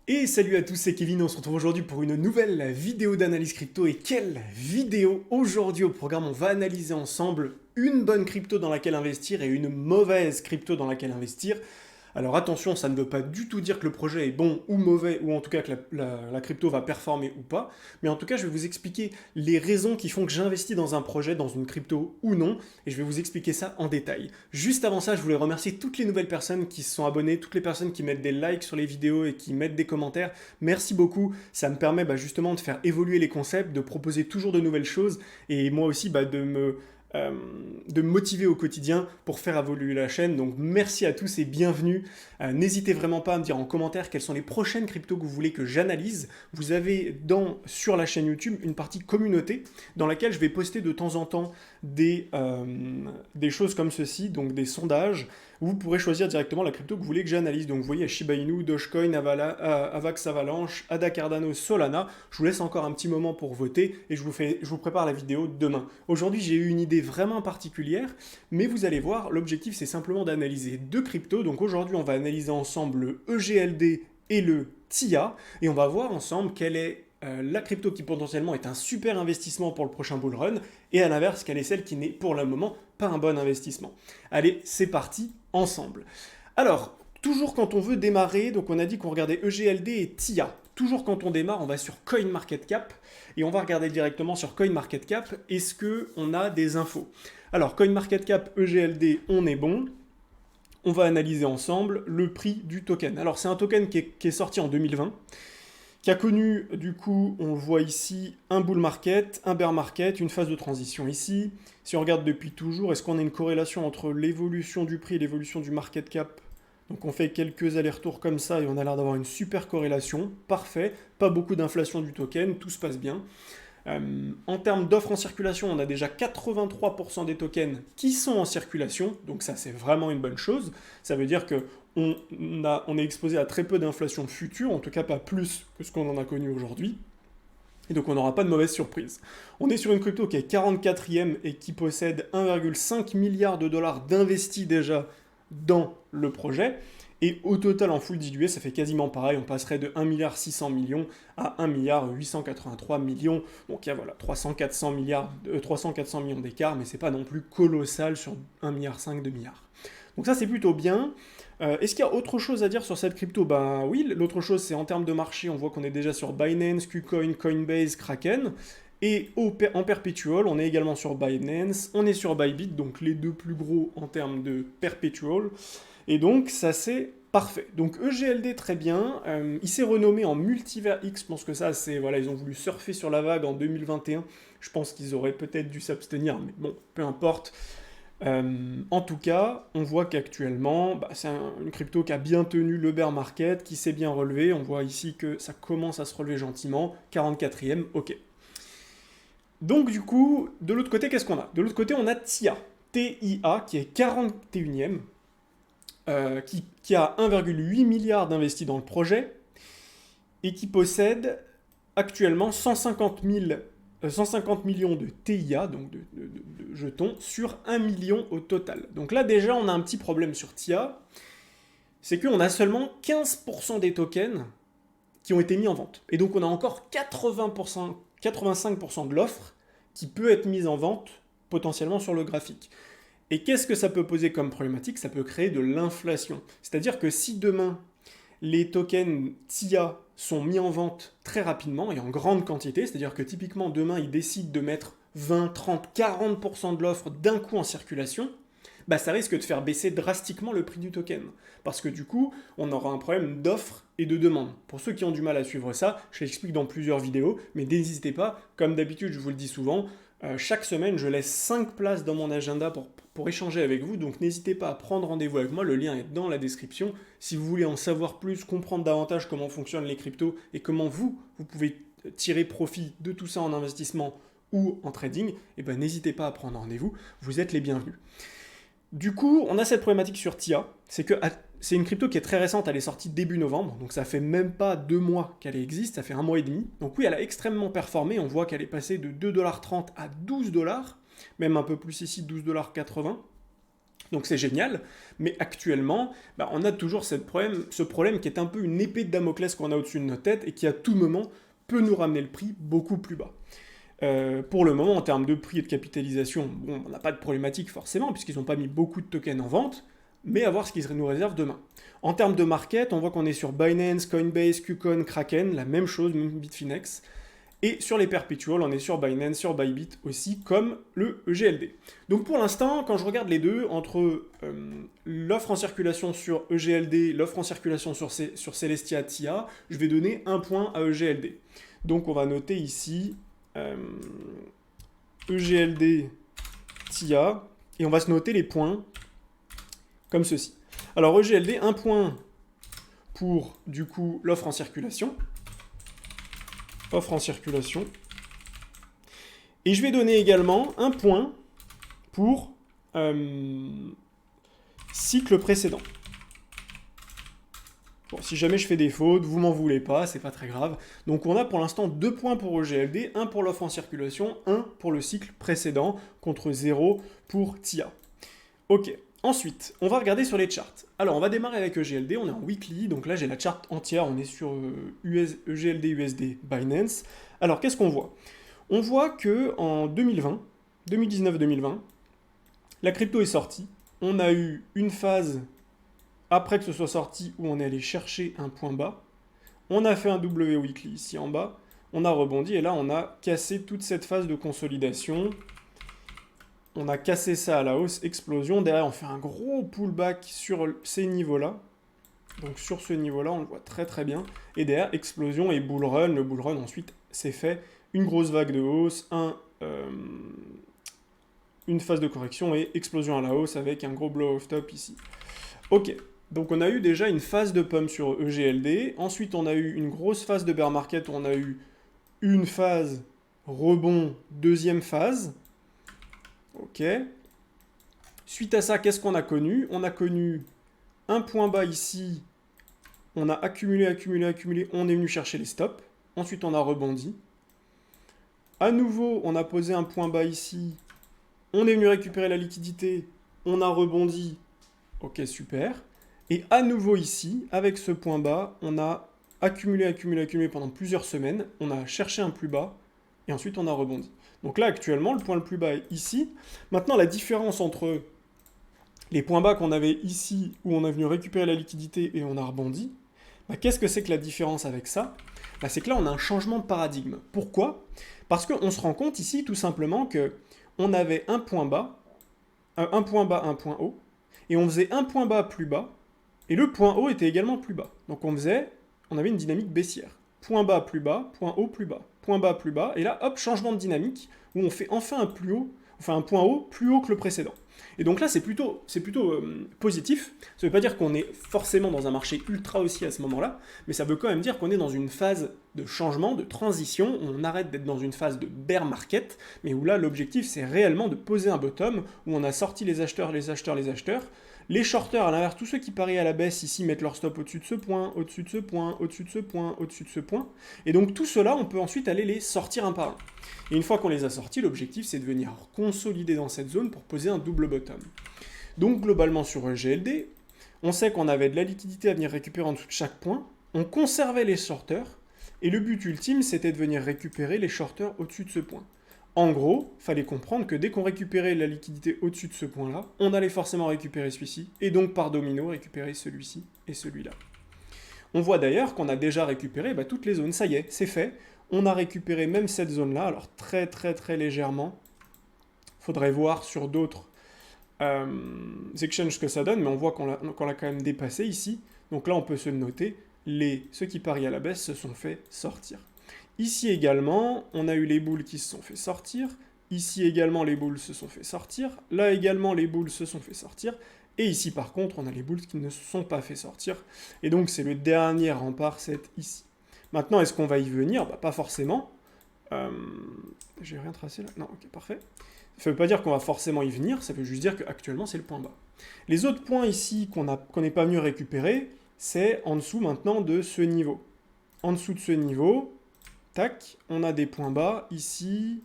Et salut à tous, c'est Kevin, on se retrouve aujourd'hui pour une nouvelle vidéo d'analyse crypto. Et quelle vidéo! Aujourd'hui au programme, on va analyser ensemble une bonne crypto dans laquelle investir et une mauvaise crypto dans laquelle investir. Alors attention, ça ne veut pas du tout dire que le projet est bon ou mauvais, ou en tout cas que la crypto va performer ou pas, mais en tout cas je vais vous expliquer les raisons qui font que j'investis dans un projet, dans une crypto ou non, et je vais vous expliquer ça en détail. Juste avant ça, je voulais remercier toutes les nouvelles personnes qui se sont abonnées, toutes les personnes qui mettent des likes sur les vidéos et qui mettent des commentaires. Merci beaucoup, ça me permet justement de faire évoluer les concepts, de proposer toujours de nouvelles choses, et moi aussi de me motiver au quotidien pour faire évoluer la chaîne. Donc merci à tous et bienvenue. N'hésitez vraiment pas à me dire en commentaire quelles sont les prochaines cryptos que vous voulez que j'analyse. Vous avez sur la chaîne YouTube une partie communauté dans laquelle je vais poster de temps en temps des choses comme ceci, donc des sondages. Vous pourrez choisir directement la crypto que vous voulez que j'analyse. Donc vous voyez Shiba Inu, Dogecoin, Avax Avalanche, ADA Cardano, Solana. Je vous laisse encore un petit moment pour voter et je vous prépare la vidéo demain. Aujourd'hui j'ai eu une idée vraiment particulière, mais vous allez voir, l'objectif c'est simplement d'analyser deux cryptos. Donc aujourd'hui on va analyser ensemble le EGLD et le TIA et on va voir ensemble quelle est la crypto qui potentiellement est un super investissement pour le prochain bull run, et à l'inverse, quelle est celle qui n'est pour le moment pas un bon investissement. Allez, c'est parti, ensemble. Alors, toujours quand on veut démarrer, donc on a dit qu'on regardait EGLD et TIA. Toujours quand on démarre, on va sur CoinMarketCap, et on va regarder directement sur CoinMarketCap, est-ce qu'on a des infos. Alors, CoinMarketCap, EGLD, on est bon. On va analyser ensemble le prix du token. Alors, c'est un token qui est sorti en 2020, qui a connu, du coup, on voit ici un bull market, un bear market, une phase de transition ici. Si on regarde depuis toujours, est-ce qu'on a une corrélation entre l'évolution du prix et l'évolution du market cap? Donc on fait quelques allers-retours comme ça et on a l'air d'avoir une super corrélation. Parfait, pas beaucoup d'inflation du token, tout se passe bien. En termes d'offres en circulation, on a déjà 83% des tokens qui sont en circulation, donc ça c'est vraiment une bonne chose. Ça veut dire que on est exposé à très peu d'inflation future, en tout cas pas plus que ce qu'on en a connu aujourd'hui. Et donc on n'aura pas de mauvaise surprise. On est sur une crypto qui est 44e et qui possède 1,5 milliard de dollars d'investis déjà dans le projet. Et au total, en full dilué, ça fait quasiment pareil. On passerait de 1,6 milliard à 1,883 milliard. Donc il y a voilà, 300-400 millions d'écart, mais c'est pas non plus colossal sur 1,5 milliard, 2 milliards. Donc ça, c'est plutôt bien. Est-ce qu'il y a autre chose à dire sur cette crypto? Ben oui, l'autre chose, c'est en termes de marché, on voit qu'on est déjà sur Binance, KuCoin, Coinbase, Kraken. Et en perpetual, on est également sur Binance, on est sur Bybit, donc les deux plus gros en termes de perpetual. Et donc, ça c'est parfait. Donc EGLD, très bien. Il s'est renommé en Multivers X. Je pense que ça, c'est... Voilà, ils ont voulu surfer sur la vague en 2021. Je pense qu'ils auraient peut-être dû s'abstenir, mais bon, peu importe. En tout cas, on voit qu'actuellement, c'est une crypto qui a bien tenu le bear market, qui s'est bien relevé. On voit ici que ça commence à se relever gentiment. 44e, ok. Donc du coup, de l'autre côté, qu'est-ce qu'on a? De l'autre côté, on a TIA. TIA, qui est 41e. Qui a 1,8 milliard d'investis dans le projet et qui possède actuellement 150 millions de TIA, donc de jetons, sur 1 million au total. Donc là déjà on a un petit problème sur TIA, c'est qu'on a seulement 15% des tokens qui ont été mis en vente. Et donc on a encore 80%, 85% de l'offre qui peut être mise en vente potentiellement sur le graphique. Et qu'est-ce que ça peut poser comme problématique? Ça peut créer de l'inflation. C'est-à-dire que si demain, les tokens TIA sont mis en vente très rapidement et en grande quantité, c'est-à-dire que typiquement demain, ils décident de mettre 20, 30, 40% de l'offre d'un coup en circulation, ça risque de faire baisser drastiquement le prix du token. Parce que du coup, on aura un problème d'offre et de demande. Pour ceux qui ont du mal à suivre ça, je l'explique dans plusieurs vidéos, mais n'hésitez pas, comme d'habitude, je vous le dis souvent, chaque semaine, je laisse 5 places dans mon agenda pour échanger avec vous, donc n'hésitez pas à prendre rendez-vous avec moi, le lien est dans la description. Si vous voulez en savoir plus, comprendre davantage comment fonctionnent les cryptos et comment vous pouvez tirer profit de tout ça en investissement ou en trading, n'hésitez pas à prendre rendez-vous, vous êtes les bienvenus. Du coup, on a cette problématique sur TIA, c'est que c'est une crypto qui est très récente, elle est sortie début novembre, donc ça fait même pas 2 mois qu'elle existe, ça fait 1 mois et demi. Donc oui, elle a extrêmement performé, on voit qu'elle est passée de 2,30$ à 12$, même un peu plus ici, 12,80$. Donc c'est génial, mais actuellement, bah, on a toujours ce problème qui est un peu une épée de Damoclès qu'on a au-dessus de notre tête et qui à tout moment peut nous ramener le prix beaucoup plus bas. Pour le moment, en termes de prix et de capitalisation, bon, on n'a pas de problématique forcément, puisqu'ils n'ont pas mis beaucoup de tokens en vente, mais à voir ce qu'ils nous réservent demain. En termes de market, on voit qu'on est sur Binance, Coinbase, KuCoin, Kraken, la même chose, même Bitfinex. Et sur les perpetuals, on est sur Binance, sur Bybit aussi, comme le EGLD. Donc pour l'instant, quand je regarde les deux, entre l'offre en circulation sur EGLD, l'offre en circulation sur Celestia TIA, je vais donner un point à EGLD. Donc on va noter ici EGLD TIA, et on va se noter les points comme ceci. Alors EGLD, un point pour du coup l'offre en circulation. Offre en circulation. Et je vais donner également un point pour cycle précédent. Bon, si jamais je fais des fautes, vous m'en voulez pas, c'est pas très grave. Donc on a pour l'instant 2 points pour EGLD, 1 pour l'offre en circulation, 1 pour le cycle précédent, contre 0 pour TIA. Ok, ensuite, on va regarder sur les charts. Alors on va démarrer avec EGLD, on est en weekly, donc là j'ai la charte entière, on est sur EGLD USD Binance. Alors qu'est-ce qu'on voit? On voit que en 2019-2020, la crypto est sortie. On a eu une phase après que ce soit sorti où on est allé chercher un point bas. On a fait un W weekly ici en bas. On a rebondi et là on a cassé toute cette phase de consolidation. On a cassé ça à la hausse, explosion. Derrière on fait un gros pullback sur ces niveaux-là. Donc sur ce niveau-là on le voit très très bien. Et derrière explosion et bull run. Le bull run ensuite s'est fait une grosse vague de hausse, une phase de correction et explosion à la hausse avec un gros blow-off top ici. Ok, donc on a eu déjà une phase de pump sur EGLD, ensuite on a eu une grosse phase de bear market où on a eu une phase rebond, deuxième phase. Ok. Suite à ça, qu'est-ce qu'on a connu? On a connu un point bas ici, on a accumulé, on est venu chercher les stops, ensuite on a rebondi. À nouveau, on a posé un point bas ici, on est venu récupérer la liquidité, on a rebondi. Ok, super. Et à nouveau ici, avec ce point bas, on a accumulé pendant plusieurs semaines, on a cherché un plus bas, et ensuite on a rebondi. Donc là, actuellement, le point le plus bas est ici. Maintenant, la différence entre les points bas qu'on avait ici, où on est venu récupérer la liquidité et on a rebondi, bah, qu'est-ce que c'est que la différence avec ça? Bah, c'est que là, on a un changement de paradigme. Pourquoi? Parce qu'on se rend compte ici, tout simplement, que on avait un point bas, un point haut, et on faisait un point bas plus bas, et le point haut était également plus bas. Donc on avait une dynamique baissière. Point bas plus bas, point haut plus bas, point bas plus bas, et là, hop, changement de dynamique, où on fait enfin un point haut plus haut que le précédent. Et donc là, c'est plutôt positif. Ça ne veut pas dire qu'on est forcément dans un marché ultra haussier à ce moment-là, mais ça veut quand même dire qu'on est dans une phase de changement, de transition, où on arrête d'être dans une phase de bear market, mais où là, l'objectif, c'est réellement de poser un bottom, où on a sorti les acheteurs. Les shorters, à l'inverse, tous ceux qui parient à la baisse ici mettent leur stop au-dessus de ce point, au-dessus de ce point, au-dessus de ce point, au-dessus de ce point. Et donc tout cela, on peut ensuite aller les sortir un par un. Et une fois qu'on les a sortis, l'objectif c'est de venir consolider dans cette zone pour poser un double bottom. Donc globalement sur EGLD, on sait qu'on avait de la liquidité à venir récupérer en dessous de chaque point, on conservait les shorters, et le but ultime c'était de venir récupérer les shorters au-dessus de ce point. En gros, fallait comprendre que dès qu'on récupérait la liquidité au-dessus de ce point-là, on allait forcément récupérer celui-ci, et donc par domino récupérer celui-ci et celui-là. On voit d'ailleurs qu'on a déjà récupéré toutes les zones, ça y est, c'est fait. On a récupéré même cette zone-là, alors très très très légèrement. Faudrait voir sur d'autres exchanges ce que ça donne, mais on voit qu'on l'a quand même dépassé ici. Donc là, on peut se le noter, ceux qui parient à la baisse se sont fait sortir. Ici également, on a eu les boules qui se sont fait sortir. Ici également, les boules se sont fait sortir. Là également, les boules se sont fait sortir. Et ici, par contre, on a les boules qui ne se sont pas fait sortir. Et donc, c'est le dernier rempart, c'est ici. Maintenant, est-ce qu'on va y venir? Pas forcément. J'ai rien tracé là? Non, ok, parfait. Ça ne veut pas dire qu'on va forcément y venir, ça veut juste dire qu'actuellement, c'est le point bas. Les autres points ici qu'on n'est pas venu récupérer, c'est en dessous maintenant de ce niveau. En dessous de ce niveau, tac, on a des points bas ici,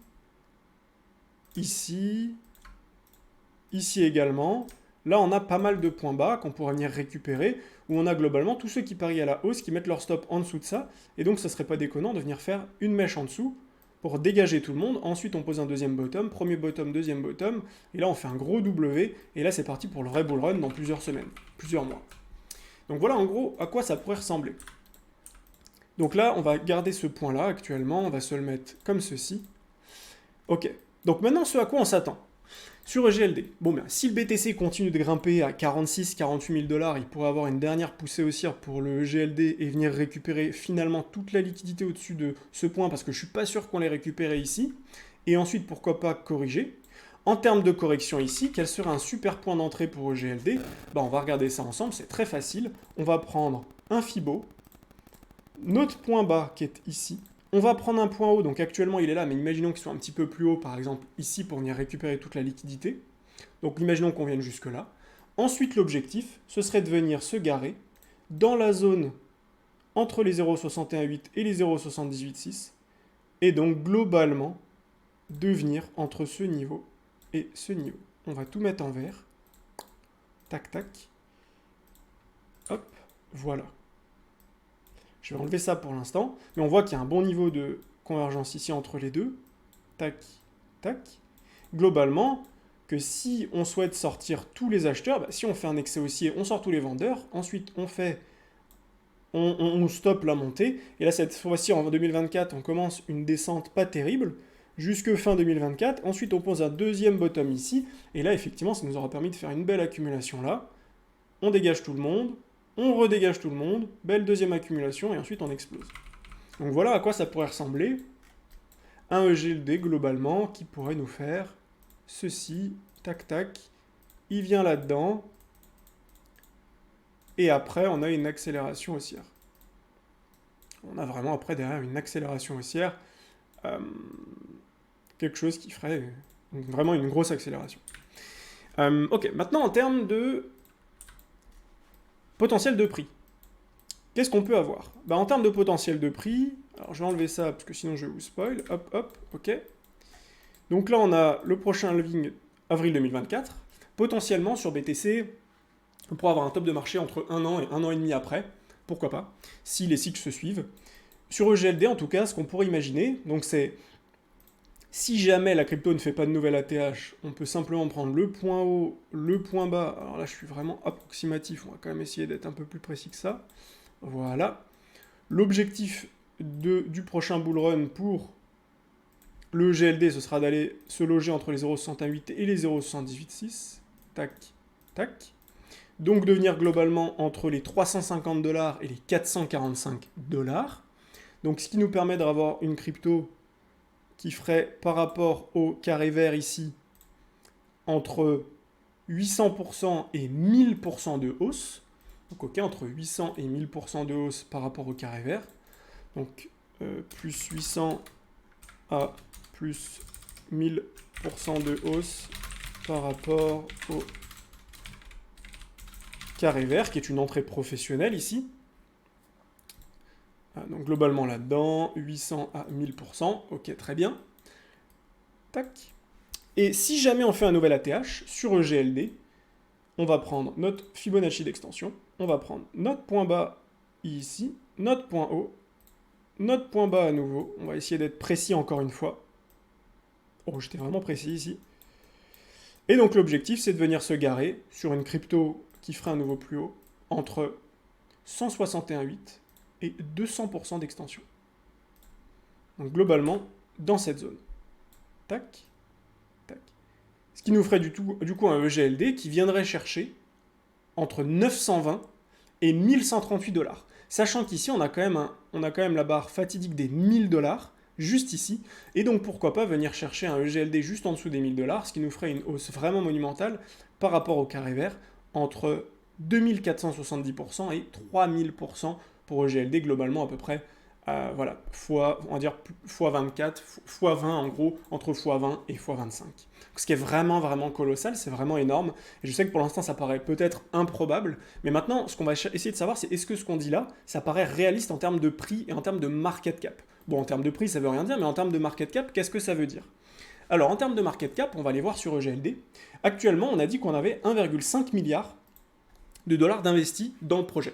ici, ici également. là on a pas mal de points bas qu'on pourrait venir récupérer, où on a globalement tous ceux qui parient à la hausse qui mettent leur stop en dessous de ça, et donc ça serait pas déconnant de venir faire une mèche en dessous pour dégager tout le monde. Ensuite on pose un deuxième bottom, premier bottom, deuxième bottom, et là on fait un gros W, et là c'est parti pour le vrai bull run dans plusieurs semaines, plusieurs mois. Donc voilà en gros à quoi ça pourrait ressembler. Donc là on va garder ce point là actuellement, on va se le mettre comme ceci. Ok, donc maintenant ce à quoi on s'attend. Sur EGLD, bon ben, si le BTC continue de grimper à 46-48 000 $, il pourrait avoir une dernière poussée haussière pour le EGLD et venir récupérer finalement toute la liquidité au-dessus de ce point, parce que je suis pas sûr qu'on l'ait récupéré ici. Et ensuite, pourquoi pas corriger. En termes de correction ici, quel serait un super point d'entrée pour EGLD? Ben, on va regarder ça ensemble, c'est très facile. On va prendre un Fibo, notre point bas qui est ici. On va prendre un point haut, donc actuellement il est là, mais imaginons qu'il soit un petit peu plus haut, par exemple ici, pour venir récupérer toute la liquidité. Donc imaginons qu'on vienne jusque là. Ensuite, l'objectif, ce serait de venir se garer dans la zone entre les 0,618 et les 0,786, et donc globalement, de venir entre ce niveau et ce niveau. On va tout mettre en vert. Tac, tac. Hop, voilà. Je vais enlever ça pour l'instant, mais on voit qu'il y a un bon niveau de convergence ici entre les deux. Tac, tac. Globalement, que si on souhaite sortir tous les acheteurs, bah, si on fait un excès haussier, on sort tous les vendeurs. Ensuite, on stoppe la montée. Et là, cette fois-ci, en 2024, on commence une descente pas terrible, jusque fin 2024. Ensuite, on pose un deuxième bottom ici. Et là, effectivement, ça nous aura permis de faire une belle accumulation là. On dégage tout le monde. On redégage tout le monde, belle deuxième accumulation, et ensuite on explose. Donc voilà à quoi ça pourrait ressembler. Un EGLD globalement qui pourrait nous faire ceci, tac tac, il vient là-dedans, et après on a une accélération haussière. On a vraiment après derrière une accélération haussière, quelque chose qui ferait vraiment une grosse accélération. Ok, maintenant en termes de potentiel de prix. Qu'est-ce qu'on peut avoir? Bah, en termes de potentiel de prix, alors je vais enlever ça parce que sinon je vais vous spoil. Hop, hop, ok. Donc là, on a le prochain halving avril 2024. Potentiellement, sur BTC, on pourra avoir un top de marché entre 1 an et 1 an et demi après. Pourquoi pas, si les cycles se suivent. Sur EGLD, en tout cas, ce qu'on pourrait imaginer, donc c'est si jamais la crypto ne fait pas de nouvelle ATH, on peut simplement prendre le point haut, le point bas. Alors là, je suis vraiment approximatif. On va quand même essayer d'être un peu plus précis que ça. Voilà. L'objectif du prochain bull run pour le GLD, ce sera d'aller se loger entre les 0,68 et les 0,786. Tac, tac. Donc de venir globalement entre les 350 $ et les 445 $. Donc ce qui nous permet d'avoir une crypto qui ferait par rapport au carré vert ici entre 800% et 1000% de hausse. Donc ok, entre 800 et 1000% de hausse par rapport au carré vert. Donc plus 800 à plus 1000% de hausse par rapport au carré vert, qui est une entrée professionnelle ici. Donc globalement là-dedans, 800 à 1000%, ok, très bien. Tac. Et si jamais on fait un nouvel ATH sur EGLD, on va prendre notre Fibonacci d'extension, on va prendre notre point bas ici, notre point haut, notre point bas à nouveau. On va essayer d'être précis encore une fois. Oh, j'étais vraiment précis ici. Et donc l'objectif, c'est de venir se garer sur une crypto qui ferait un nouveau plus haut entre 161,8 et 200% d'extension. Donc globalement, dans cette zone. Tac, tac. Ce qui nous ferait du coup un EGLD qui viendrait chercher entre 920 et 1138 $. Sachant qu'ici, on a quand même la barre fatidique des 1000 $, juste ici. Et donc, pourquoi pas venir chercher un EGLD juste en dessous des 1000 $, ce qui nous ferait une hausse vraiment monumentale par rapport au carré vert, entre 2470% et 3000% pour EGLD, globalement à peu près, voilà, on va dire x24, x20 en gros, entre x20 et x25. Ce qui est vraiment, vraiment colossal, c'est vraiment énorme. Et je sais que pour l'instant, ça paraît peut-être improbable, mais maintenant, ce qu'on va essayer de savoir, c'est est-ce que ce qu'on dit là, ça paraît réaliste en termes de prix et en termes de market cap. Bon, en termes de prix, ça veut rien dire, mais en termes de market cap, qu'est-ce que ça veut dire? Alors, en termes de market cap, on va aller voir sur EGLD. Actuellement, on a dit qu'on avait 1,5 milliard de dollars d'investis dans le projet.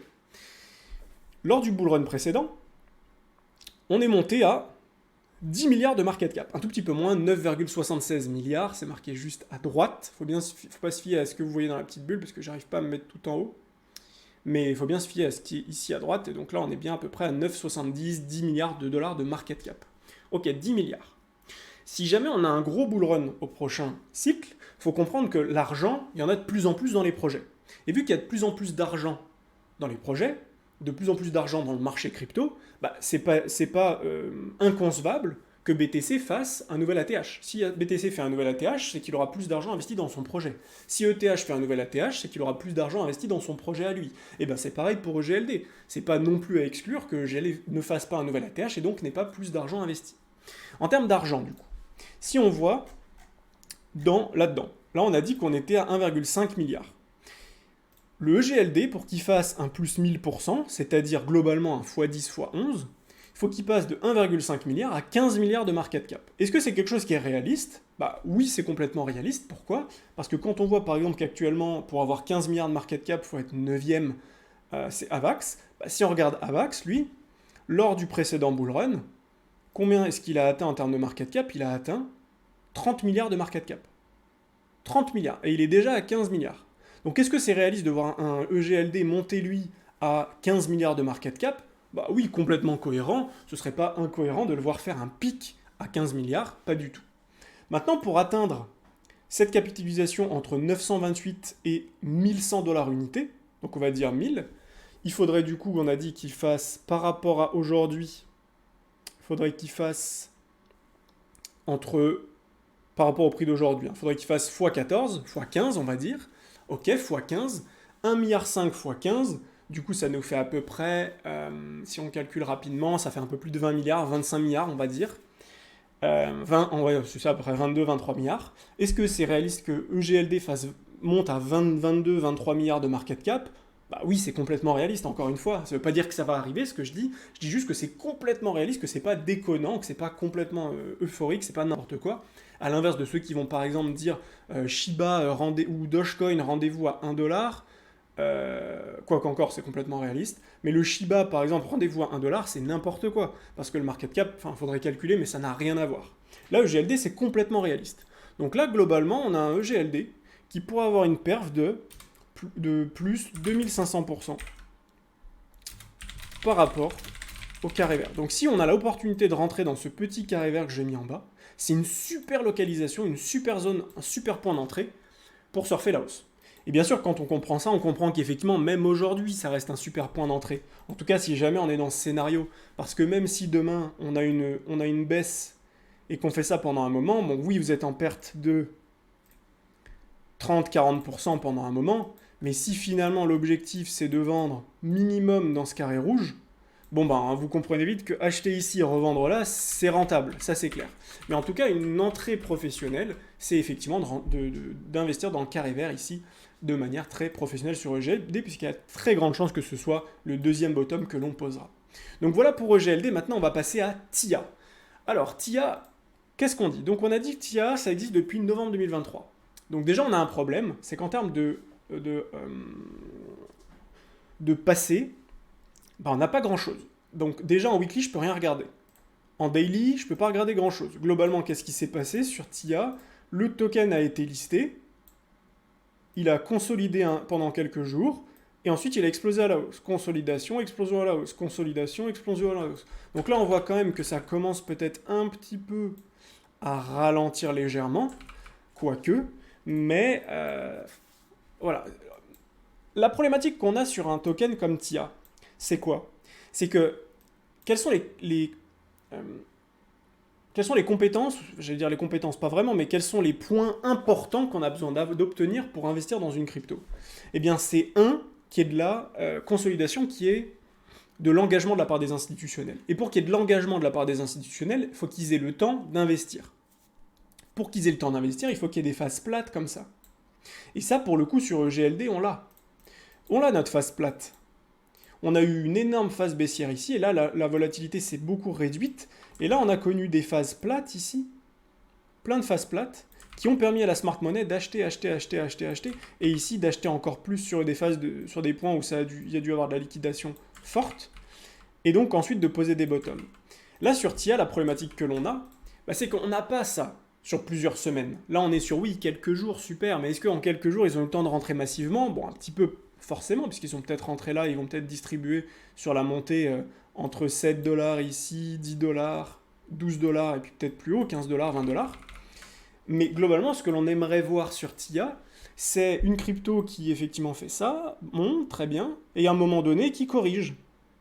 Lors du bull run précédent, on est monté à 10 milliards de market cap, un tout petit peu moins, 9,76 milliards, c'est marqué juste à droite. Faut pas se fier à ce que vous voyez dans la petite bulle, parce que j'arrive pas à me mettre tout en haut. Mais il faut bien se fier à ce qui est ici à droite, et donc là on est bien à peu près à 9,70, 10 milliards de dollars de market cap. Ok, 10 milliards. Si jamais on a un gros bull run au prochain cycle, il faut comprendre que l'argent, il y en a de plus en plus dans les projets. Et vu qu'il y a de plus en plus d'argent dans les projets, de plus en plus d'argent dans le marché crypto, bah, c'est pas inconcevable que BTC fasse un nouvel ATH. Si BTC fait un nouvel ATH, c'est qu'il aura plus d'argent investi dans son projet. Si ETH fait un nouvel ATH, c'est qu'il aura plus d'argent investi dans son projet à lui. Et bien c'est pareil pour EGLD. C'est pas non plus à exclure que EGLD ne fasse pas un nouvel ATH et donc n'ait pas plus d'argent investi. En termes d'argent, du coup, si on voit là-dedans, là on a dit qu'on était à 1,5 milliard. Le EGLD, pour qu'il fasse un plus 1000%, c'est-à-dire globalement un x10, x11, il faut qu'il passe de 1,5 milliard à 15 milliards de market cap. Est-ce que c'est quelque chose qui est réaliste? Bah oui, c'est complètement réaliste. Pourquoi? Parce que quand on voit par exemple qu'actuellement, pour avoir 15 milliards de market cap, il faut être 9e, c'est Avax. Bah, si on regarde Avax, lui, lors du précédent bull run, combien est-ce qu'il a atteint en termes de market cap? Il a atteint 30 milliards de market cap. 30 milliards. Et il est déjà à 15 milliards. Donc est-ce que c'est réaliste de voir un EGLD monter lui à 15 milliards de market cap? Bah oui, complètement cohérent. Ce ne serait pas incohérent de le voir faire un pic à 15 milliards, pas du tout. Maintenant, pour atteindre cette capitalisation entre 928 et 1100 dollars unité, donc on va dire 1000, il faudrait du coup, on a dit qu'il fasse par rapport à aujourd'hui, il faudrait qu'il fasse par rapport au prix d'aujourd'hui, il faudrait qu'il fasse x14, x15 on va dire. Ok, x15, 1,5 milliard x 15, du coup ça nous fait à peu près, si on calcule rapidement, ça fait un peu plus de 20 milliards, 25 milliards on va dire. C'est ça à peu près 22, 23 milliards. Est-ce que c'est réaliste que EGLD monte à 22, 23 milliards de market cap? Bah oui, c'est complètement réaliste, encore une fois. Ça ne veut pas dire que ça va arriver, ce que je dis. Je dis juste que c'est complètement réaliste, que c'est pas déconnant, que c'est pas complètement euphorique, c'est pas n'importe quoi. À l'inverse de ceux qui vont par exemple dire Shiba ou Dogecoin, rendez-vous à 1 dollar. Quoi qu'encore, c'est complètement réaliste. Mais le Shiba, par exemple, rendez-vous à 1 dollar, c'est n'importe quoi. Parce que le market cap, il faudrait calculer, mais ça n'a rien à voir. Là, EGLD, c'est complètement réaliste. Donc là, globalement, on a un EGLD qui pourrait avoir une perf de plus 2500% par rapport au carré vert. Donc si on a l'opportunité de rentrer dans ce petit carré vert que j'ai mis en bas, c'est une super localisation, une super zone, un super point d'entrée pour surfer la hausse. Et bien sûr, quand on comprend ça, on comprend qu'effectivement, même aujourd'hui, ça reste un super point d'entrée. En tout cas, si jamais on est dans ce scénario. Parce que même si demain, on a une baisse et qu'on fait ça pendant un moment, bon oui, vous êtes en perte de 30-40% pendant un moment, mais si finalement l'objectif c'est de vendre minimum dans ce carré rouge, bon ben vous comprenez vite que acheter ici et revendre là, c'est rentable, ça c'est clair. Mais en tout cas, une entrée professionnelle, c'est effectivement d'investir dans le carré vert ici de manière très professionnelle sur EGLD, puisqu'il y a très grande chance que ce soit le deuxième bottom que l'on posera. Donc voilà pour EGLD, maintenant on va passer à TIA. Alors TIA, qu'est-ce qu'on dit? Donc on a dit que TIA, ça existe depuis novembre 2023. Donc déjà on a un problème, c'est qu'en termes de passé, ben, on n'a pas grand-chose. Donc déjà en weekly, je peux rien regarder. En daily, je peux pas regarder grand-chose. Globalement, qu'est-ce qui s'est passé sur TIA? Le token a été listé, il a consolidé pendant quelques jours, et ensuite il a explosé à la hausse. Consolidation, explosion à la hausse. Consolidation, explosion à la hausse. Donc là, on voit quand même que ça commence peut-être un petit peu à ralentir légèrement, quoique, mais voilà. La problématique qu'on a sur un token comme TIA, c'est quoi? C'est que quelles sont quelles sont les compétences, j'allais dire les compétences, pas vraiment, mais quels sont les points importants qu'on a besoin d'obtenir pour investir dans une crypto? Eh bien, c'est qui est de la consolidation, qui est de l'engagement de la part des institutionnels. Et pour qu'il y ait de l'engagement de la part des institutionnels, il faut qu'ils aient le temps d'investir. Pour qu'ils aient le temps d'investir, il faut qu'il y ait des phases plates comme ça. Et ça, pour le coup, sur EGLD, on l'a. On l'a, notre phase plate. On a eu une énorme phase baissière ici, et là, la volatilité s'est beaucoup réduite. Et là, on a connu des phases plates ici, plein de faces plates qui ont permis à la smart money d'acheter, acheter, acheter, acheter, acheter, et ici d'acheter encore plus sur des phases sur des points où il y a dû avoir de la liquidation forte, et donc ensuite de poser des bottoms. Là sur TIA, la problématique que l'on a, c'est qu'on n'a pas ça sur plusieurs semaines. Là on est sur oui, quelques jours, super, mais est-ce qu'en quelques jours ils ont eu le temps de rentrer massivement? Bon, un petit peu forcément, puisqu'ils sont peut-être rentrés là, ils vont peut-être distribuer sur la montée entre 7 $ ici, 10 $, 12 $, et puis peut-être plus haut, 15 $, 20 $. Mais globalement, ce que l'on aimerait voir sur TIA, c'est une crypto qui effectivement fait ça, monte très bien, et à un moment donné qui corrige.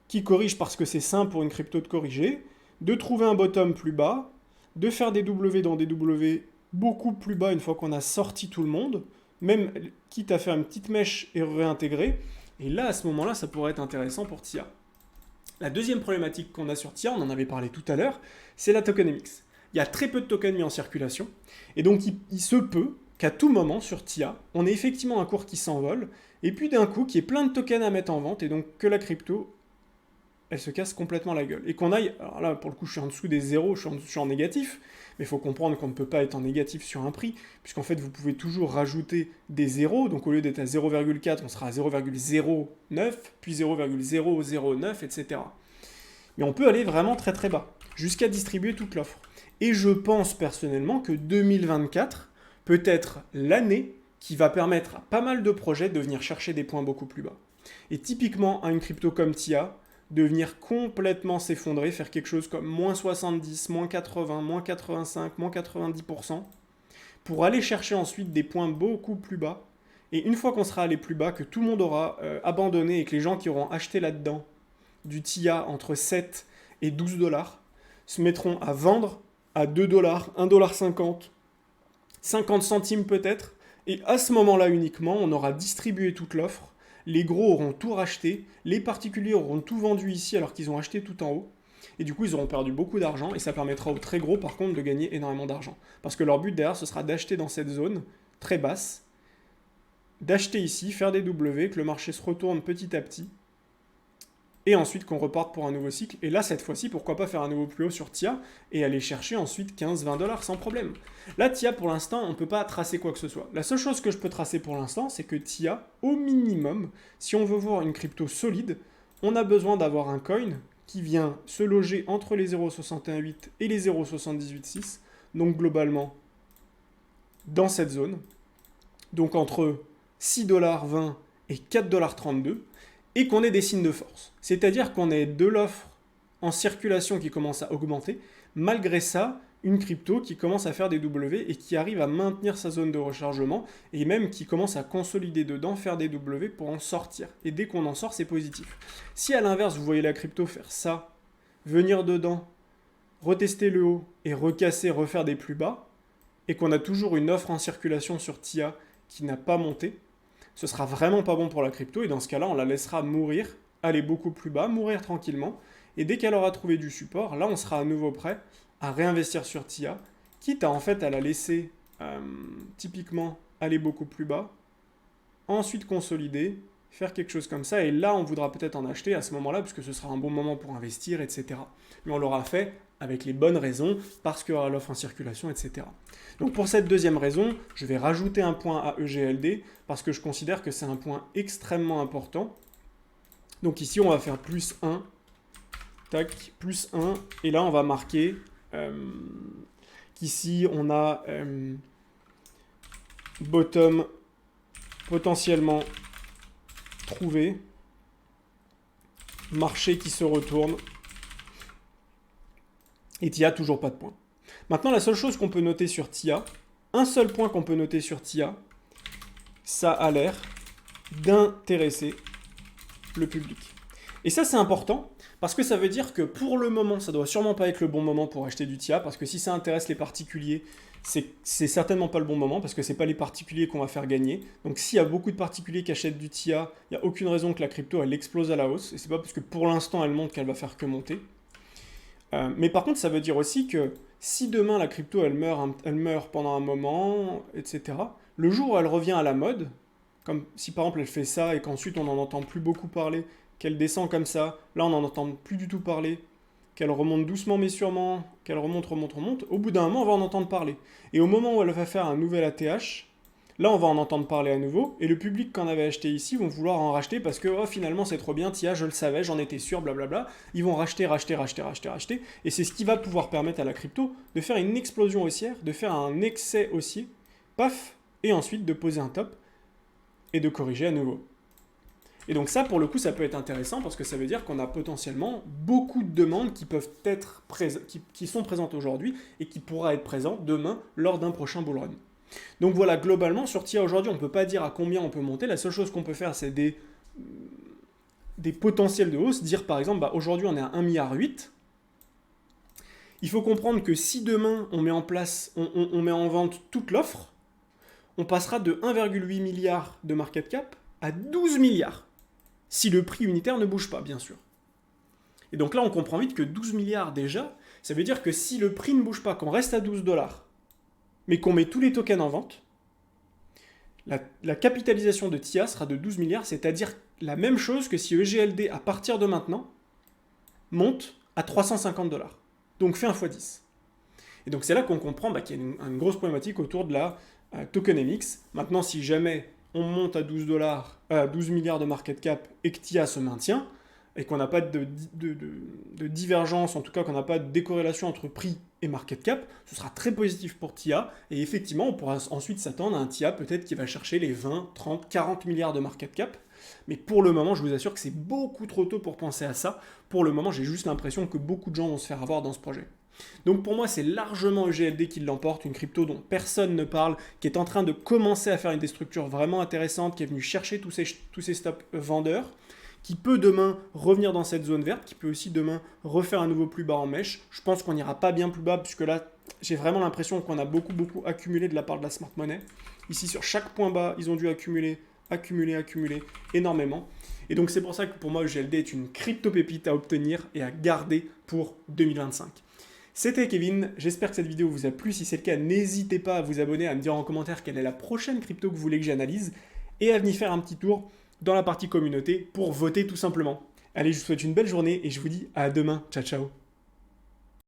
Qui corrige parce que c'est simple pour une crypto de corriger, de trouver un bottom plus bas, de faire des W dans des W beaucoup plus bas une fois qu'on a sorti tout le monde, même quitte à faire une petite mèche et réintégrer. Et là, à ce moment-là, ça pourrait être intéressant pour TIA. La deuxième problématique qu'on a sur TIA, on en avait parlé tout à l'heure, c'est la tokenomics. Il y a très peu de tokens mis en circulation, et donc il se peut qu'à tout moment sur TIA, on ait effectivement un cours qui s'envole, et puis d'un coup, qu'il y ait plein de tokens à mettre en vente, et donc que la crypto, elle se casse complètement la gueule. Et qu'on aille, alors là pour le coup je suis en dessous des zéros, je suis en négatif, mais il faut comprendre qu'on ne peut pas être en négatif sur un prix, puisqu'en fait vous pouvez toujours rajouter des zéros, donc au lieu d'être à 0,4, on sera à 0,09, puis 0,009, etc. Mais on peut aller vraiment très très bas, jusqu'à distribuer toute l'offre. Et je pense personnellement que 2024 peut être l'année qui va permettre à pas mal de projets de venir chercher des points beaucoup plus bas. Et typiquement à une crypto comme TIA, de venir complètement s'effondrer, faire quelque chose comme moins 70, moins 80, moins 85, moins 90%, pour aller chercher ensuite des points beaucoup plus bas. Et une fois qu'on sera allé plus bas, que tout le monde aura abandonné et que les gens qui auront acheté là-dedans du TIA entre 7 et 12 $, se mettront à vendre à 2 $, 1,50 $, 50 centimes peut-être, et à ce moment-là uniquement, on aura distribué toute l'offre, les gros auront tout racheté, les particuliers auront tout vendu ici alors qu'ils ont acheté tout en haut, et du coup ils auront perdu beaucoup d'argent, et ça permettra aux très gros par contre de gagner énormément d'argent. Parce que leur but derrière ce sera d'acheter dans cette zone très basse, d'acheter ici, faire des W, que le marché se retourne petit à petit, et ensuite qu'on reparte pour un nouveau cycle. Et là, cette fois-ci, pourquoi pas faire un nouveau plus haut sur TIA et aller chercher ensuite 15-20 $ sans problème. Là, TIA, pour l'instant, on ne peut pas tracer quoi que ce soit. La seule chose que je peux tracer pour l'instant, c'est que TIA, au minimum, si on veut voir une crypto solide, on a besoin d'avoir un coin qui vient se loger entre les 0,618 et les 0,786, donc globalement dans cette zone, donc entre 6,20 $ et 4,32 $, et qu'on ait des signes de force. C'est-à-dire qu'on ait de l'offre en circulation qui commence à augmenter, malgré ça, une crypto qui commence à faire des W et qui arrive à maintenir sa zone de rechargement, et même qui commence à consolider dedans, faire des W pour en sortir. Et dès qu'on en sort, c'est positif. Si à l'inverse, vous voyez la crypto faire ça, venir dedans, retester le haut et recasser, refaire des plus bas, et qu'on a toujours une offre en circulation sur TIA qui n'a pas monté, ce sera vraiment pas bon pour la crypto, et dans ce cas-là, on la laissera mourir, aller beaucoup plus bas, mourir tranquillement, et dès qu'elle aura trouvé du support, là, on sera à nouveau prêt à réinvestir sur TIA, quitte à en fait à la laisser typiquement aller beaucoup plus bas, ensuite consolider, faire quelque chose comme ça, et là, on voudra peut-être en acheter à ce moment-là, puisque ce sera un bon moment pour investir, etc. Mais on l'aura fait avec les bonnes raisons, parce qu'il y aura l'offre en circulation, etc. Donc pour cette deuxième raison, je vais rajouter un point à EGLD, parce que je considère que c'est un point extrêmement important. Donc ici, on va faire plus 1, tac, plus 1, et là, on va marquer qu'ici, on a bottom potentiellement trouvé, marché qui se retourne, et TIA, toujours pas de point. Maintenant, la seule chose qu'on peut noter sur TIA, un seul point qu'on peut noter sur TIA, ça a l'air d'intéresser le public. Et ça, c'est important, parce que ça veut dire que pour le moment, ça doit sûrement pas être le bon moment pour acheter du TIA, parce que si ça intéresse les particuliers, c'est certainement pas le bon moment, parce que c'est pas les particuliers qu'on va faire gagner. Donc s'il y a beaucoup de particuliers qui achètent du TIA, il n'y a aucune raison que la crypto, elle explose à la hausse, et c'est pas parce que pour l'instant, elle monte qu'elle va faire que monter. Mais par contre, ça veut dire aussi que si demain la crypto elle meurt pendant un moment, etc., le jour où elle revient à la mode, comme si par exemple elle fait ça et qu'ensuite on n'en entend plus beaucoup parler, qu'elle descend comme ça, là on n'en entend plus du tout parler, qu'elle remonte doucement mais sûrement, qu'elle remonte, au bout d'un moment, on va en entendre parler. Et au moment où elle va faire un nouvel ATH, là, on va en entendre parler à nouveau, et le public qu'on avait acheté ici vont vouloir en racheter parce que oh, finalement c'est trop bien, TIA, je le savais, j'en étais sûr, blablabla. Ils vont racheter, et c'est ce qui va pouvoir permettre à la crypto de faire une explosion haussière, de faire un excès haussier, paf, et ensuite de poser un top et de corriger à nouveau. Et donc ça, pour le coup, ça peut être intéressant parce que ça veut dire qu'on a potentiellement beaucoup de demandes qui peuvent être qui sont présentes aujourd'hui et qui pourraient être présentes demain lors d'un prochain bull run. Donc voilà, globalement, sur TIA aujourd'hui, on ne peut pas dire à combien on peut monter. La seule chose qu'on peut faire, c'est des potentiels de hausse. Dire par exemple, bah, aujourd'hui on est à 1,8 milliard. Il faut comprendre que si demain on met en place, on met en vente toute l'offre, on passera de 1,8 milliard de market cap à 12 milliards. Si le prix unitaire ne bouge pas, bien sûr. Et donc là, on comprend vite que 12 milliards déjà, ça veut dire que si le prix ne bouge pas, qu'on reste à 12 $, mais qu'on met tous les tokens en vente, la capitalisation de TIA sera de 12 milliards, c'est-à-dire la même chose que si EGLD, à partir de maintenant, monte à 350 $. Donc fait un x10. Et donc c'est là qu'on comprend qu'il y a une grosse problématique autour de la tokenomics. Maintenant, si jamais on monte à 12 milliards de market cap et que TIA se maintient, et qu'on n'a pas de divergence, en tout cas qu'on n'a pas de décorrélation entre prix et market cap, ce sera très positif pour TIA, et effectivement on pourra ensuite s'attendre à un TIA peut-être qui va chercher les 20, 30, 40 milliards de market cap, mais pour le moment je vous assure que c'est beaucoup trop tôt pour penser à ça. Pour le moment j'ai juste l'impression que beaucoup de gens vont se faire avoir dans ce projet. Donc pour moi c'est largement EGLD qui l'emporte, une crypto dont personne ne parle, qui est en train de commencer à faire des structures vraiment intéressantes, qui est venue chercher tous ces stop vendeurs, qui peut demain revenir dans cette zone verte, qui peut aussi demain refaire un nouveau plus bas en mèche. Je pense qu'on n'ira pas bien plus bas, puisque là, j'ai vraiment l'impression qu'on a beaucoup accumulé de la part de la smart money. Ici, sur chaque point bas, ils ont dû accumuler énormément. Et donc, c'est pour ça que pour moi, EGLD est une crypto-pépite à obtenir et à garder pour 2025. C'était Kevin, j'espère que cette vidéo vous a plu. Si c'est le cas, n'hésitez pas à vous abonner, à me dire en commentaire quelle est la prochaine crypto que vous voulez que j'analyse, et à venir faire un petit tour dans la partie communauté pour voter tout simplement. Allez, je vous souhaite une belle journée et je vous dis à demain. Ciao, ciao.